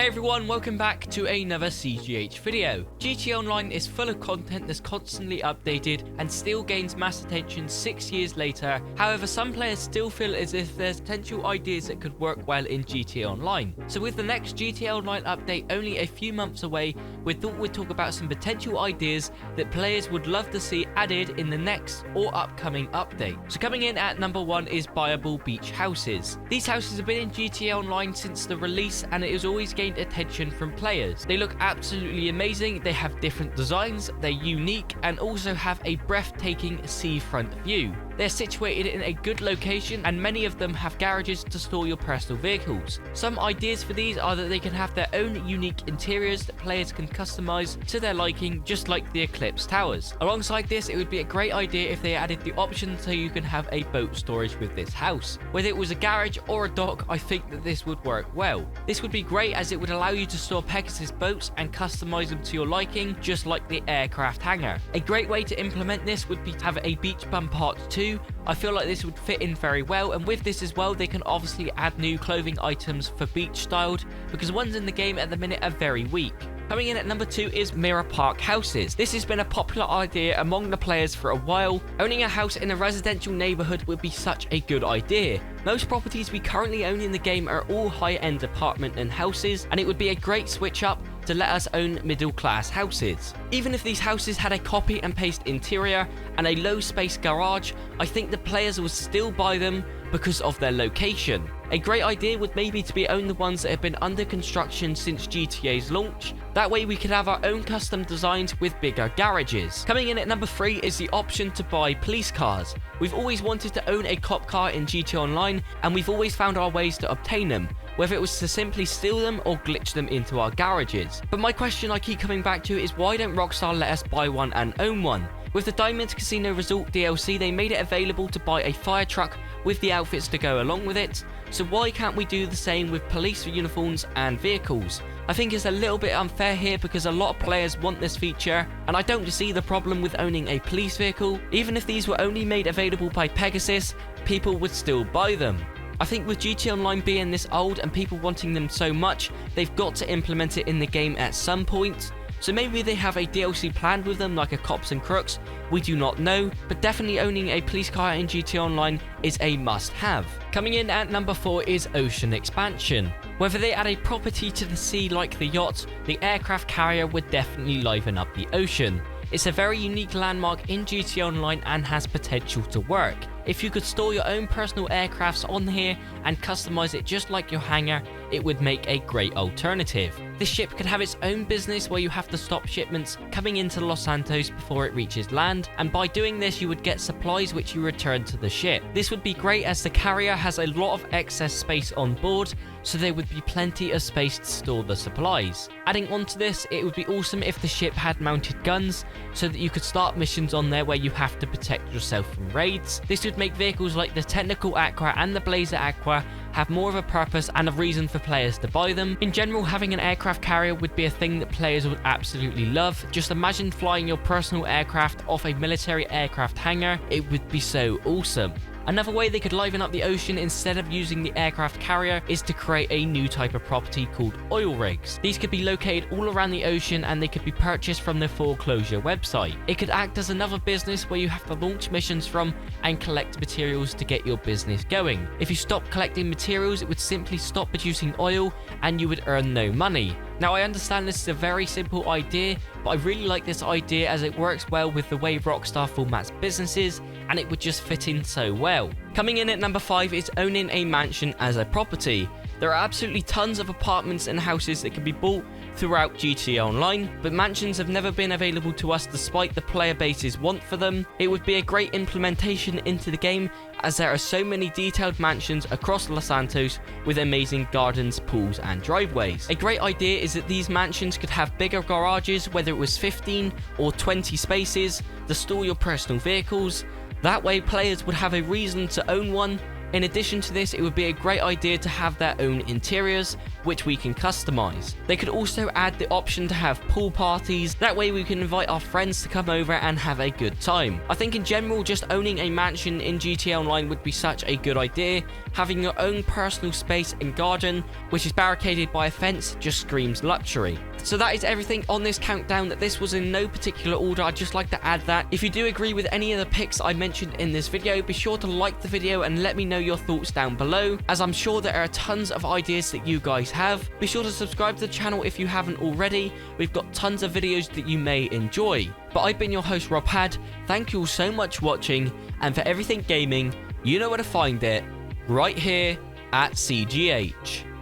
Hey everyone, welcome back to another CGH video. GTA Online is full of content that's constantly updated and still gains mass attention 6 years later. However, some players still feel as if there's potential ideas that could work well in GTA Online. So with the next GTA Online update only a few months away, we thought we'd talk about some potential ideas that players would love to see added in the next or upcoming update. So coming in at number 1 is buyable beach houses. These houses have been in GTA Online since the release and it has always gained attention from players. They look absolutely amazing, they have different designs, they're unique, and also have a breathtaking seafront view. They're situated in a good location and many of them have garages to store your personal vehicles. Some ideas for these are that they can have their own unique interiors that players can customize to their liking, just like the Eclipse Towers. Alongside this, it would be a great idea if they added the option so you can have a boat storage with this house. Whether it was a garage or a dock, I think that this would work well. This would be great as it would allow you to store Pegasus boats and customize them to your liking, just like the aircraft hangar. A great way to implement this would be to have a beach bum part 2. I feel like this would fit in very well, and with this as well they can obviously add new clothing items for beach styled, because ones in the game at the minute are very weak. Coming in at number 2 is Mira Park houses. This has been a popular idea among the players for a while. Owning a house in a residential neighborhood would be such a good idea. Most properties we currently own in the game are all high-end apartment and houses, and it would be a great switch up to let us own middle-class houses. Even if these houses had a copy and paste interior and a low-space garage, I think the players would still buy them because of their location. A great idea would maybe to be own the ones that have been under construction since GTA's launch. That way we could have our own custom designs with bigger garages. Coming in at number 3 is the option to buy police cars. We've always wanted to own a cop car in GTA Online, and we've always found our ways to obtain them, whether it was to simply steal them or glitch them into our garages. But my question I keep coming back to is, why don't Rockstar let us buy one and own one? With the Diamond Casino Resort DLC, they made it available to buy a fire truck with the outfits to go along with it, so why can't we do the same with police uniforms and vehicles? I think it's a little bit unfair here because a lot of players want this feature, and I don't see the problem with owning a police vehicle. Even if these were only made available by Pegasus, people would still buy them. I think with GTA Online being this old and people wanting them so much, they've got to implement it in the game at some point. So maybe they have a DLC planned with them, like a Cops and Crooks, we do not know, but definitely owning a police car in GTA Online is a must-have. Coming in at number 4 is ocean expansion. Whether they add a property to the sea like the yacht, the aircraft carrier would definitely liven up the ocean. It's a very unique landmark in GTA Online and has potential to work. If you could store your own personal aircrafts on here and customize it just like your hangar, it would make a great alternative. This ship could have its own business where you have to stop shipments coming into Los Santos before it reaches land, and by doing this you would get supplies which you return to the ship. This would be great as the carrier has a lot of excess space on board, so there would be plenty of space to store the supplies. Adding on to this, it would be awesome if the ship had mounted guns so that you could start missions on there where you have to protect yourself from raids. This would make vehicles like the Technical Aqua and the Blazer Aqua have more of a purpose and a reason for players to buy them. In general, having an aircraft carrier would be a thing that players would absolutely love. Just imagine flying your personal aircraft off a military aircraft hangar. It would be so awesome. Another way they could liven up the ocean instead of using the aircraft carrier is to create a new type of property called oil rigs. These could be located all around the ocean and they could be purchased from the foreclosure website. It could act as another business where you have to launch missions from and collect materials to get your business going. If you stop collecting materials, it would simply stop producing oil and you would earn no money. Now I understand this is a very simple idea, but I really like this idea as it works well with the way Rockstar formats businesses, and it would just fit in so well. Coming in at number 5 is owning a mansion as a property. There are absolutely tons of apartments and houses that can be bought throughout GTA Online, but mansions have never been available to us despite the player base's want for them. It would be a great implementation into the game as there are so many detailed mansions across Los Santos with amazing gardens, pools and driveways. A great idea is that these mansions could have bigger garages, whether it was 15 or 20 spaces, to store your personal vehicles. That way players would have a reason to own one. In addition to this, it would be a great idea to have their own interiors, which we can customize. They could also add the option to have pool parties, that way we can invite our friends to come over and have a good time. I think in general just owning a mansion in GTA Online would be such a good idea. Having your own personal space and garden, which is barricaded by a fence, just screams luxury. So that is everything on this countdown. This was in no particular order, I'd just like to add that. If you do agree with any of the picks I mentioned in this video, be sure to like the video and let me know your thoughts down below, as I'm sure there are tons of ideas that you guys have. Be sure to subscribe to the channel if you haven't already. We've got tons of videos that you may enjoy. But I've been your host Rob Had. Thank you all so much for watching, and for everything gaming, you know where to find it, right here at CGH.